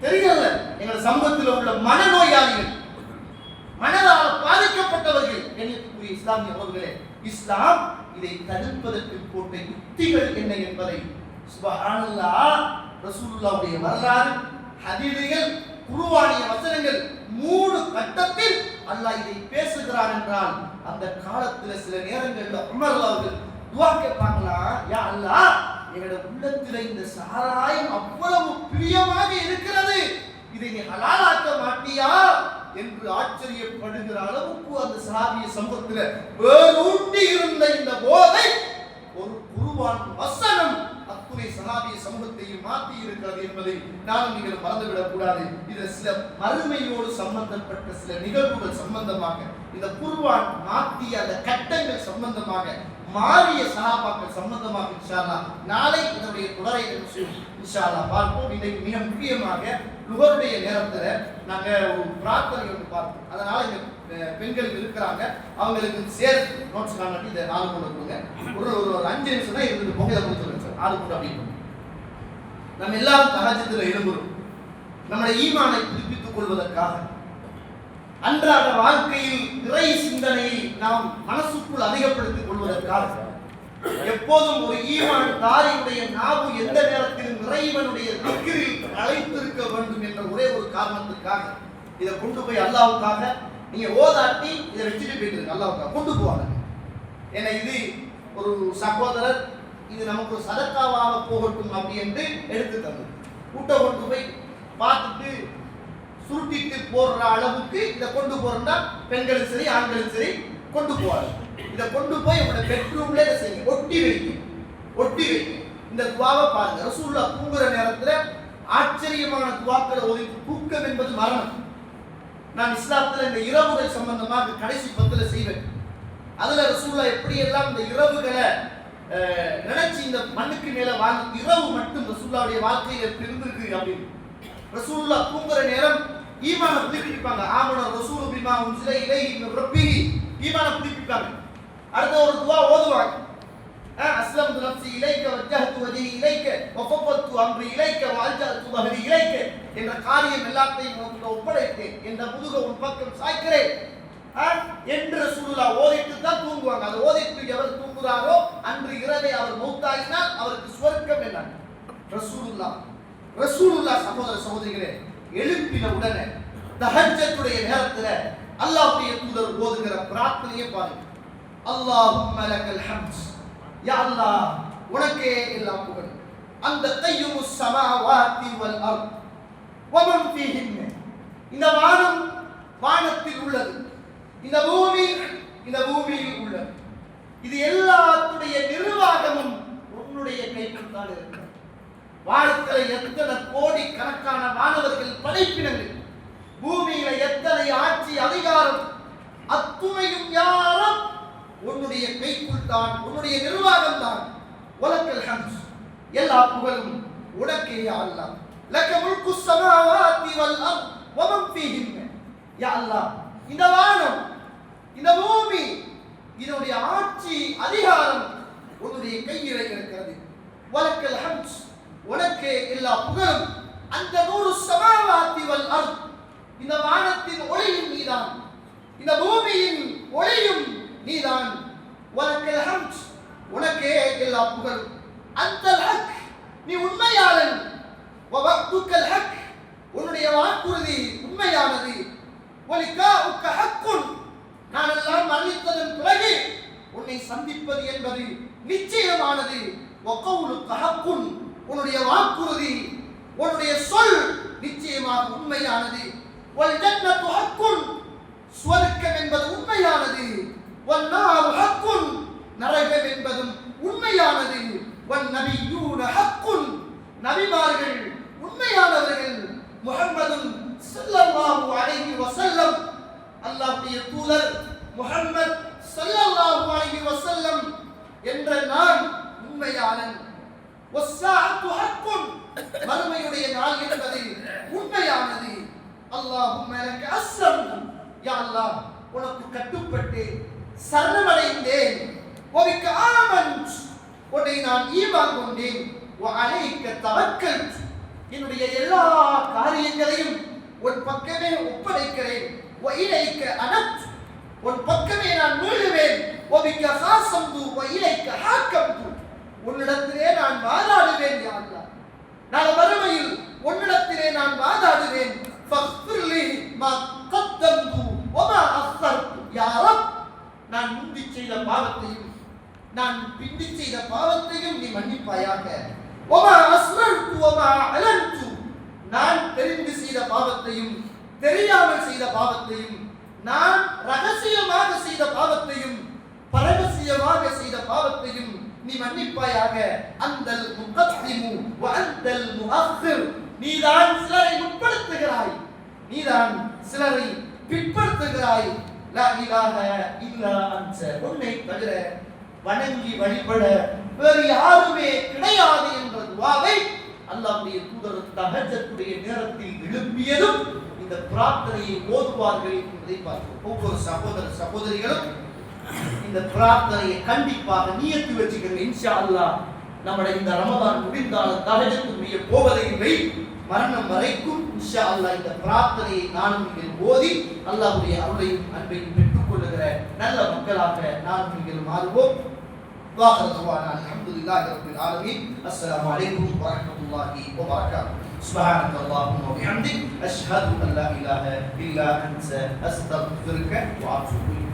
தெரியல, எங்க சமூகத்தில் உள்ள மனநோயாளிகள், மனதால் பாதிக்கப்பட்டவர்கள். என்னுடைய இஸ்லாமிய உறவுகளே, இஸ்லாம் இதை தடுப்பதற்கு போட்ட யுக்திகள் என்ன என்பதை சுப்ஹானல்லாஹ், ரசூலுல்லாஹ்வுடைய வரலாறு, ஹதீதுகள், குர்ஆனிய வசனங்கள் 3 கட்டத்தில் அல்லாஹ் இதை பேசுகிறான் என்றால், அந்த காலத்துல சில நேரங்கள்ல உமர் அவர்கள் துஆ கேட்பாங்களா, யா அல்லாஹ், என்னோட உள்ளத்துல இந்த சாராயம் அவ்வளவு பிரியமாக இருக்கிறது, இதை நீ ஹலாலாக்க மாட்டியா என்று ஆச்சரியப்படுகிற அளவுக்கு அந்த சஹாபிய சமூகத்துல வேரூன்றி இருந்த இந்த போதை ஒரு குர்ஆன் வசனம் அத்துணை சஹாபிய சமூகத்தையும் மாற்றி இருக்கிறது என்பதை நானும் நீங்கள் மறந்துவிடக் கூடாது. இது சில மறுமையோடு சம்பந்தப்பட்ட சில நிகழ்வுகள் சம்பந்தமாக, இந்த குர்ஆன் மாற்றிய அந்த கட்டங்கள் சம்பந்தமாக, மாறிய சஹாபாக்கள் சம்பந்தமாக இன்ஷா அல்லாஹ் நாளை இதனுடைய தொடரை இன்ஷா அல்லாஹ் பார்ப்போம். இன்னைக்கு மிக முக்கியமாக லுஹருடைய நேரத்துல நாங்க ஒரு பிரார்த்தனை ஒன்று பார்ப்போம். அதனால இந்த பெண்கள் இருக்கிறாங்க, அவங்களுக்கு சேர்த்து நோட்ஸ் காட்டி இதை 4 கொண்டு கொடுங்க. ஒரு 5 நிமிஷம் தான் இருந்து போக இதை முடிச்சுடுங்க சார். 4 கொண்டு அப்படின்னு நம்ம எல்லாரும் தஹஜ்ஜுதுல எழும்புறோம், நம்முடைய ஈமானை புதுப்பித்துக் கொள்வதற்காக, அன்றாட வாழ்க்கையில் இறை சிந்தனையை நாம் மனசுக்குள் அதிகப்படுத்திக் கொள்வதற்காக. எப்போதும் ஒரு ஈமான் தாரியுடைய நாவு எந்த நேரத்திலும் இறைவனுடைய திக்ரில் அழைத்திருக்க வேண்டும் என்ற ஒரே ஒரு காரணத்துக்காக இதை கொண்டு போய் அல்லாஹ்வுக்காக நீங்க ஓதாட்டி இதை வச்சுட்டு போயிட்டு அல்லாஹ்வுக்காக கொண்டு போவாங்க. ஏன்னா இது ஒரு சகோதரர், இது நமக்கு ஒரு சதக்காவாக போகட்டும் அப்படி என்று எடுத்து தந்தது. கூட்ட கொண்டு போய் பார்த்துட்டு சுருட்டிட்டு போடுற அளவுக்கு இதை கொண்டு போறா பெண்களும் சரி ஆண்களும் சரி கொண்டு போவாங்க. இதை கொண்டு போய் உங்களோட பெட்ரூம்ல இதை செய்யுங்க, ஒட்டி வைங்க, ஒட்டி வைங்க. இந்த துவாவை பாருங்க, ரசூலுல்லாஹ் தூங்குற நேரத்துல ஆச்சரியமான துவாக்களை ஓதி. தூக்கம் என்பது மரணம். நான் இஸ்லாத்துல இந்த இரவுகள் சம்பந்தமாக கடைசி 10ல செய்வேன். அதுல ரசூலுல்லாஹ் எப்படி எல்லாம் இந்த இரவுகளை நினைச்சு இந்த மண்ணுக்கு மேல வாழ்ந்து, இரவு மட்டும் ரசூலுல்லாஹ்வுடைய வாழ்க்கையில எப்படி இருந்திருக்கு அப்படின்னு. ரசூலுல்லாஹ் தூங்குற நேரம் ஈமான புதுப்பிப்பாங்க. ஆமன ரசூலு பிமா உன்சில இலைஹி மின் ரப்பிஹி, ஈமான புதுப்பிப்பாங்க. அடுத்த ஒரு துஆ ஓதுவாங்க, அஸ்லம்து நஃப்ஸி இலைக்க வஜ்ஜஹது வஜ்ஹி இலைக்க வஃபவத்து அம்ரி இலைக்க வஅல்ஜஅது ظهري இலைக்க என்ற காரியம் எல்லாத்தையும் ஒப்படைத்தேன், என்ற முதுக உன் பக்கம் சாய்க்கிறேன் என்று ரசூலுல்லாஹ் ஓதிட்டு தான் தூங்குவாங்க. அதை ஓதிட்டு எவர் தூங்குறாரோ அன்று இரவே அவர் மௌத்தாகினால் அவருக்கு சுவர்க்கம் என்ன. ரசூலுல்லாஹ் சகோதர சகோதரிகளே, எழுப்பின உடனே தஹஜ்ஜத்துடைய நேரத்துல அல்லாஹ்வுடைய தூதர் ஓதுகிற பிரார்த்தனையை பாருங்க. அல்லாஹும்ம லக்கல் ஹம்ஸ், யா அல்லாஹ் உனக்கே எல்லா புகழ். அந்த கையுமுஸ் ஸமாவாத்தி வல் அர்த் வமன் ஃபீஹின்ன, இந்த வானம் வானத்தில் உள்ளது, இந்த பூமி இந்த பூமியில் உள்ளது, இது எல்லாத்துடைய நிர்வாகமும் உன்னுடைய கைக்குள் தான் இருக்கிறது. வானத்தில் எத்தனை கோடி கணக்கான மாணவர்கள் படைப்பினங்கள், பூமியில எத்தனை ஆட்சி அதிகாரம், அத்துணையும் யாரும் உன்னுடைய கைக்குள் தான், உன்னுடைய நிர்வாகம் தான். வலக்கல் ஹம்ஸ், எல்லா புகழும் உனக்கே யா அல்லாஹ். லக முல்கு ஸமாவாத்தி வல் அர்த் வமன் ஃபீஹின்ன, யா அல்லாஹ் இந்த வானம் இந்த பூமி இதனுடைய ஆட்சி அதிகாரம் உன்னுடைய கையில் இருக்கிறது. வலக்கல் ஹம்ஸ், உனக்கே எல்லா புகழும். அந்த நூறு ஸமாவாத்தி வல் அர்த், இந்த வானத்தின் ஒளியும் நீதான், இந்த பூமியின் ஒளியும் நீதான். வலக்கல் ஹம்ஸ், உனக்கே எல்லா புகழும். அன்தல் ஹக், நீ உண்மையாளன். வவக்துக்கல் ஹக், உன்னுடைய வாக்குறுதி உண்மையானது. வலிகாஉக்க ஹக்குன், நான் எல்லாம் மரணித்ததன் பிறகு உன்னை சந்திப்பது என்பது நிச்சயமானது. வகவுலுக்க ஹக்குன், உன்னுடைய வாக்குறுதி உன்னுடைய சொல் நிச்சயமாக உண்மையானது. வல் ஜன்னத்து ஹக்குன், சுவர்க்கம் என்பது உண்மையானது. வன் நாரு ஹக்குன், நரகம் என்பதும் உண்மையானது. வன் நபியூன ஹக்குன், நபிமார்கள் உண்மையானவர்கள். முஹம்மதுன் ஸல்லல்லாஹு அலைஹி வஸல்லம், அல்லாஹ்வுடைய தூதர் முஹம்மத் ஸல்லல்லாஹு அலைஹி வஸல்லம் என்ற நான் உண்மையாளன். வஸ்ஸாஅத்து ஹக்குன், மறுமையுடைய நாள் என்பது உண்மையானது. அல்லாஹும்ம லக அஸ்லம்து, யா அல்லாஹ் உனக்கு கட்டுப்பட்டு சரணமடைந்தேன். வபிக ஆமன்து, உன்னை நான் ஈமான் கொண்டேன். வஅலைக தவக்கல்து, என்னுடைய எல்லா காரியங்களையும் உன் பக்கமே ஒப்படைக்கிறேன். வஇலைக அனப்து, உன் பக்கமே நான் மீளுவேன். வபிக ஹாஸம்து வஇலைக ஹாக்கம்து, உன்னிடத்திலே நான் வாதாடுவேன். யா அல்லாஹ் நாளை மறுமையில் உன்னிடத்திலே நான் வாதாடுவேன். ஃபக்ஃபிர்லி மா கத்தம்து வமா அஸ்ஸர்து, யா ரப் நான் முந்தி செய்த பாவத்தையும் நான் பிந்தி செய்த பாவத்தையும் நீ மன்னிப்பாயாக. வமா அஸ்ரர்து வமா அலன்து, நான் தெரிந்து செய்த பாவத்தையும் தெரியாமல் செய்த பாவத்தையும், நான் ரகசியமாக செய்த பாவத்தையும் பரகசியமாக செய்த பாவத்தையும் நீ மன்னிப்பாயாக. அந்தல் முகத்திமு வ அந்தல் முஅஃகிர், நீதான் சிலரை முற்படுத்துகிறாய், நீதான் சிலரை பிற்படுத்துகிறாய். லா இலாஹ இல்லா அன்த, உன்னை தவிர வணங்கி வழிபட வேறு யாருமே கிடையாது என்ற துஆவை அல்லாஹ்வுடைய தூதர் தஹஜ்ஜுடைய நேரத்தில் எழுப்பியதும் இந்த பிரார்த்தனையை ஓதுவார்கள் என்பதை பார்க்கிறோம். ஒவ்வொரு சகோதர சகோதரிகளும் இந்த பிரார்த்தனையை கண்டிப்பாக நியத்து வச்சுக்கங்க. இன்ஷா அல்லாஹ் நம்முடைய இந்த ரமதான் முடிந்தாலும் தஹஜ்ஜுடைய போவதை இல்லை, மரணம் வரைக்கும் இன்ஷா அல்லாஹ் இந்த பிரார்த்தனையை நானும் நீங்கள் ஓதி அல்லாஹ்வுடைய அருளையும் அன்பையும் பெற்றுக் கொள்ளுகிற நல்ல மக்களாக நானும் நீங்கள் மாறுவோம். வாஹிரு தஅவானா அல்ஹம்துலில்லாஹி ரப்பில் ஆலமீன். அஸ்ஸலாமு அலைக்கும் வரஹ்மத்துல்லாஹி வபரகாத்துஹு. சுப்ஹானக அல்லாஹும்ம வ பிஹம்திக், அஷ்ஹது அன் லா இலாஹ இல்லா அன்த, அஸ்தக்ஃபிருக வ அத்தூபு இலைக்.